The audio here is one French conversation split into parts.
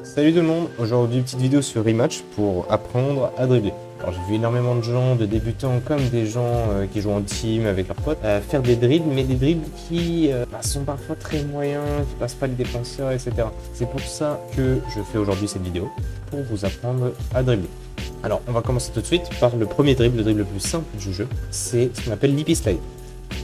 Salut tout le monde, aujourd'hui petite vidéo sur Rematch pour apprendre à dribbler. Alors j'ai vu énormément de gens, de débutants comme des gens qui jouent en team avec leurs potes, faire des dribbles, mais des dribbles qui sont parfois très moyens, qui passent pas les défenseurs, etc. C'est pour ça que je fais aujourd'hui cette vidéo, pour vous apprendre à dribbler. Alors on va commencer tout de suite par le premier dribble, le dribble le plus simple du jeu, c'est ce qu'on appelle l'hippie slide.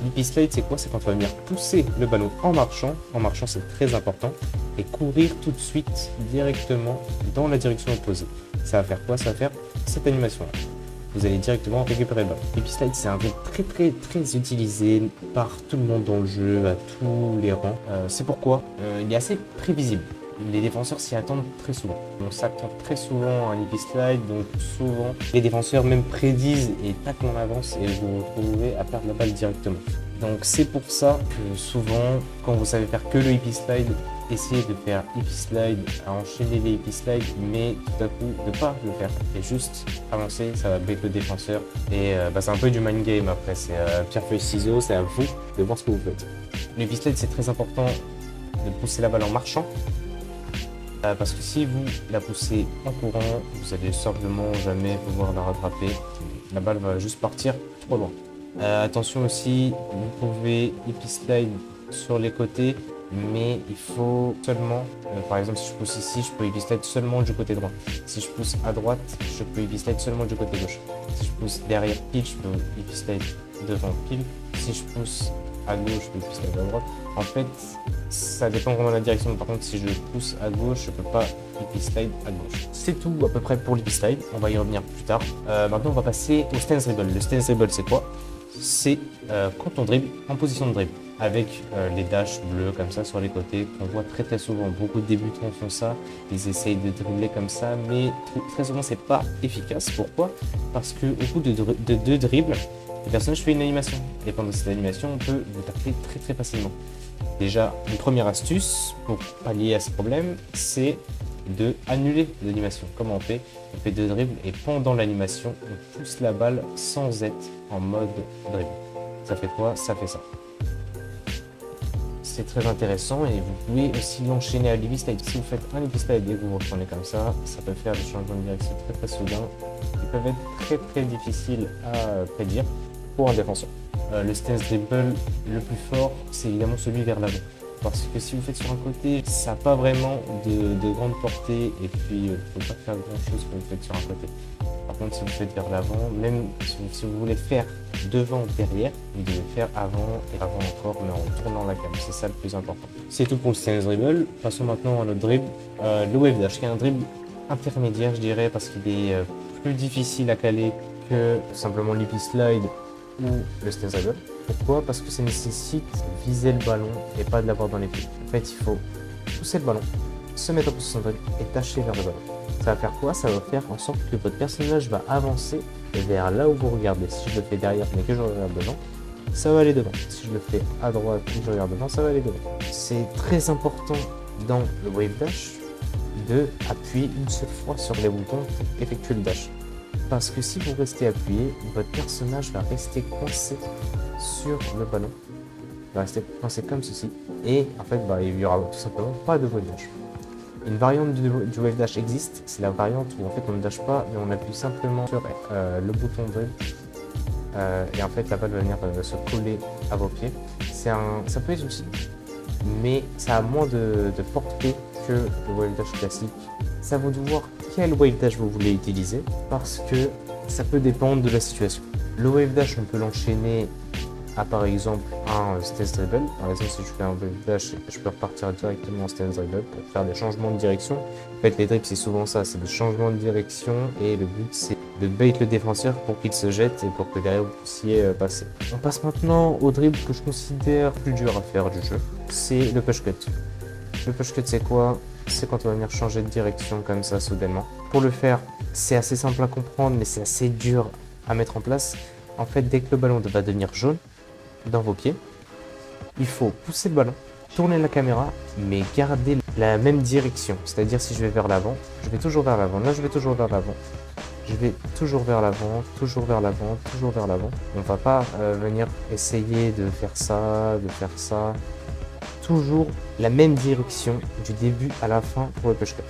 L'hippie slide, c'est quoi? C'est quand on va venir pousser le ballon en marchant. En marchant, c'est très important. Et courir tout de suite directement dans la direction opposée. Ça va faire quoi? Ça va faire cette animation-là. Vous allez directement récupérer le ballon. L'hippie slide, c'est un dribble très utilisé par tout le monde dans le jeu, à tous les rangs. C'est pourquoi il est assez prévisible. Les défenseurs s'y attendent très souvent. On s'attend très souvent à un hippie slide, donc souvent les défenseurs même prédisent et taquent en avance et vous vous retrouvez à perdre la balle directement. Donc c'est pour ça que souvent, quand vous savez faire que le hippie slide, essayez de faire hippie slide, à enchaîner les hippie slides, mais tout à coup de pas le faire et juste avancer, ça va break le défenseur. Et c'est un peu du mind game après, c'est pierre feuille ciseaux, c'est à vous de voir ce que vous faites. Le hippie slide, c'est très important de pousser la balle en marchant. Parce que si vous la poussez en courant, vous allez simplement jamais pouvoir la rattraper. La balle va juste partir trop loin. Attention aussi, vous pouvez hippie slide sur les côtés, mais il faut seulement, par exemple si je pousse ici, je peux hippie slide seulement du côté droit. Si je pousse à droite, je peux hippie slide seulement du côté gauche. Si je pousse derrière pile, je peux hippie slide devant pile. Si je pousse à gauche, je peux hippie slide à droite. En fait, ça dépend vraiment de la direction. Par contre, si je pousse à gauche, je peux pas hippie slide à gauche. C'est tout à peu près pour l'hippie slide. On va y revenir plus tard. Maintenant, on va passer au stance dribble. Le stance dribble, c'est quoi? C'est quand on dribble en position de dribble, avec les dashs bleus comme ça sur les côtés, qu'on voit très souvent. Beaucoup de débutants font ça. Ils essayent de dribbler comme ça, mais très souvent, c'est pas efficace. Pourquoi? Parce qu'au bout de deux dribbles, le personnage fait une animation. Et pendant cette animation, on peut vous tacler très facilement. Déjà, une première astuce pour pallier à ce problème, c'est de annuler l'animation. Comment on fait? On fait deux dribbles et pendant l'animation, on pousse la balle sans être en mode dribble. Ça fait quoi? Ça fait ça. C'est très intéressant et vous pouvez aussi l'enchaîner à l'hippie slide. Si vous faites un hippie slide et que vous retournez comme ça peut faire des changements de direction très soudains qui peuvent être très difficiles à prédire pour un défenseur. Le stance dribble le plus fort, c'est évidemment celui vers l'avant. Parce que si vous faites sur un côté, ça n'a pas vraiment de grande portée et puis il ne faut pas faire grand chose quand vous faites sur un côté. Par contre, si vous faites vers l'avant, même si vous voulez faire devant, derrière, vous devez faire avant et avant encore, mais en tournant la cam. C'est ça le plus important. C'est tout pour le stance dribble. Passons maintenant à notre dribble, le wave dash, qui est un dribble intermédiaire, je dirais, parce qu'il est plus difficile à caler que simplement l'hippie slide ou le stance dribble. Pourquoi? Parce que ça nécessite de viser le ballon et pas de l'avoir dans les pieds. En fait, il faut pousser le ballon, se mettre en position de dribble et tâcher vers le ballon. Ça va faire quoi? Ça va faire en sorte que votre personnage va avancer vers là où vous regardez. Si je le fais derrière mais que je regarde devant, ça va aller devant. Si je le fais à droite et que je regarde devant, ça va aller devant. C'est très important dans le wave dash de appuyer une seule fois sur les boutons pour effectuer le dash. Parce que si vous restez appuyé, votre personnage va rester coincé sur le ballon. Il va rester coincé comme ceci. Et en fait, il n'y aura tout simplement pas de wave dash. Une variante du wave dash existe, c'est la variante où en fait on ne dash pas, mais on appuie simplement sur le bouton dribble. Et en fait la balle va venir se coller à vos pieds. Ça peut être utile, mais ça a moins de portée que le wave dash classique. C'est à vous de voir quel wave dash vous voulez utiliser, parce que ça peut dépendre de la situation. Le wave dash, on peut l'enchaîner à par exemple un stance dribble. Par exemple, si je fais un wave dash, je peux repartir directement en stance dribble pour faire des changements de direction. En fait, les dribbles, c'est souvent ça, c'est des changements de direction et le but, c'est de bait le défenseur pour qu'il se jette et pour que derrière vous puissiez passer. On passe maintenant au dribble que je considère plus dur à faire du jeu, c'est le push cut. Le push cut, c'est quoi? C'est quand on va venir changer de direction comme ça soudainement. Pour le faire, c'est assez simple à comprendre, mais c'est assez dur à mettre en place. En fait, dès que le ballon va devenir jaune dans vos pieds, il faut pousser le ballon, tourner la caméra, mais garder la même direction. C'est-à-dire si je vais vers l'avant, je vais toujours vers l'avant. Là, je vais toujours vers l'avant. Je vais toujours vers l'avant, toujours vers l'avant, toujours vers l'avant. On ne va pas venir essayer de faire ça, de faire ça. Toujours la même direction du début à la fin pour le push cut.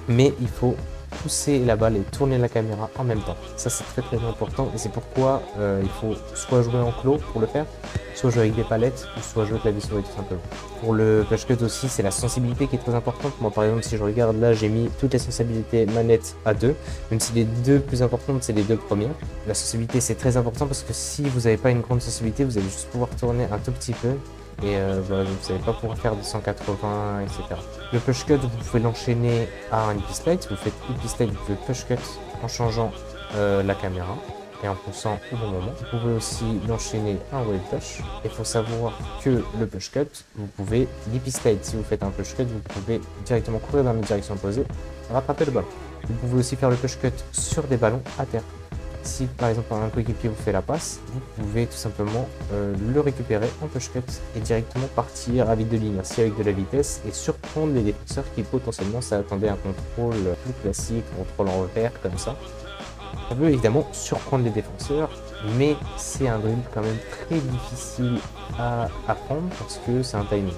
mais il faut pousser la balle et tourner la caméra en même temps. Ça, c'est très très important et c'est pourquoi il faut soit jouer en clos pour le faire, soit jouer avec des palettes ou soit jouer clavier-souris tout simplement. Pour le push cut aussi, c'est la sensibilité qui est très importante. Moi par exemple, si je regarde là, j'ai mis toutes les sensibilités manette à 2, même si les deux plus importantes, c'est les deux premières. La sensibilité, c'est très important parce que si vous n'avez pas une grande sensibilité, vous allez juste pouvoir tourner un tout petit peu et voilà, vous n'allez pas pouvoir faire de 180, etc. Le push cut, vous pouvez l'enchaîner à un hippie slide. Si vous faites hippie slide, vous pouvez push cut en changeant la caméra et en poussant au bon moment. Vous pouvez aussi l'enchaîner à un wave dash. Il faut savoir que le push cut, vous pouvez l'hippie slide. Si vous faites un push cut, vous pouvez directement courir dans la direction opposée, rattraper le ballon. Vous pouvez aussi faire le push cut sur des ballons à terre. Si par exemple un coéquipier vous fait la passe, vous pouvez tout simplement le récupérer en push cut et directement partir avec de l'inertie, avec de la vitesse et surprendre les défenseurs qui potentiellement s'attendaient à un contrôle plus classique, contrôle en revers comme ça. Ça peut évidemment surprendre les défenseurs, mais c'est un dribble quand même très difficile à apprendre parce que c'est un timing.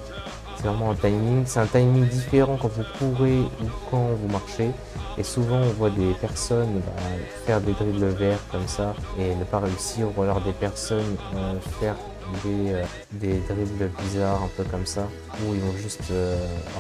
C'est vraiment un timing, c'est un timing différent quand vous courez ou quand vous marchez. Et souvent on voit des personnes faire des dribbles verts comme ça et ne pas réussir, ou alors des personnes faire des dribbles bizarres un peu comme ça, où ils vont juste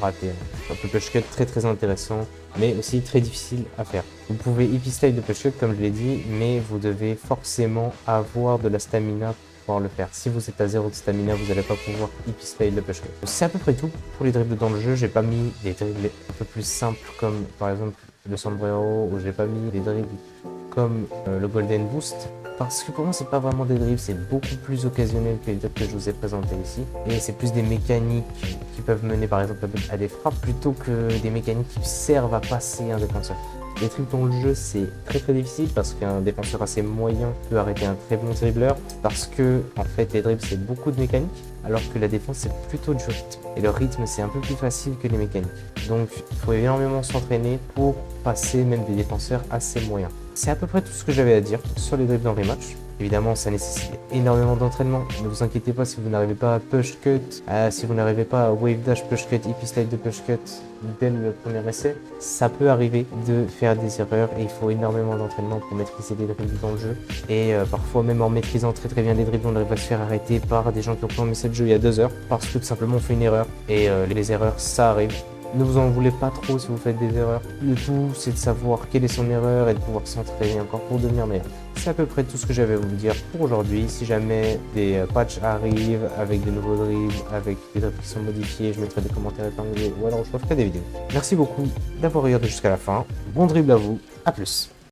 rater. Donc le push cut très très intéressant, mais aussi très difficile à faire. Vous pouvez hippie slide de push cut comme je l'ai dit, mais vous devez forcément avoir de la stamina pour pouvoir le faire. Si vous êtes à 0 de stamina, vous n'allez pas pouvoir hippie slide le push cut. C'est à peu près tout pour les dribbles dans le jeu. J'ai pas mis des dribbles un peu plus simples comme par exemple le sombrero, ou j'ai pas mis des dribbles comme le golden boost, parce que pour moi c'est pas vraiment des dribbles, c'est beaucoup plus occasionnel que les dribbles que je vous ai présentés ici, et c'est plus des mécaniques qui peuvent mener par exemple à des frappes plutôt que des mécaniques qui servent à passer un défenseur. Les dribbles dans le jeu, c'est très très difficile parce qu'un défenseur assez moyen peut arrêter un très bon dribbleur, parce que en fait les dribbles c'est beaucoup de mécanique alors que la défense c'est plutôt du rythme, et le rythme c'est un peu plus facile que les mécaniques, donc il faut énormément s'entraîner pour passer même des défenseurs assez moyens. C'est à peu près tout ce que j'avais à dire sur les dribbles dans Rematch. Évidemment, ça nécessite énormément d'entraînement. Ne vous inquiétez pas si vous n'arrivez pas à push cut, si vous n'arrivez pas à wave dash push cut, hippie slide de push cut dès le premier essai. Ça peut arriver de faire des erreurs et il faut énormément d'entraînement pour maîtriser les dribbles dans le jeu. Et parfois, même en maîtrisant très très bien les dribbles, on arrive à se faire arrêter par des gens qui ont commencé le jeu il y a 2 heures parce que tout simplement on fait une erreur. Et les erreurs, ça arrive. Ne vous en voulez pas trop si vous faites des erreurs. Le tout, c'est de savoir quelle est son erreur et de pouvoir s'entraîner encore pour devenir meilleur. C'est à peu près tout ce que j'avais à vous dire pour aujourd'hui. Si jamais des patchs arrivent avec de nouveaux dribbles, avec des dribbles qui sont modifiés, je mettrai des commentaires épinglés ou alors je referai des vidéos. Merci beaucoup d'avoir regardé jusqu'à la fin. Bon dribble à vous. À plus.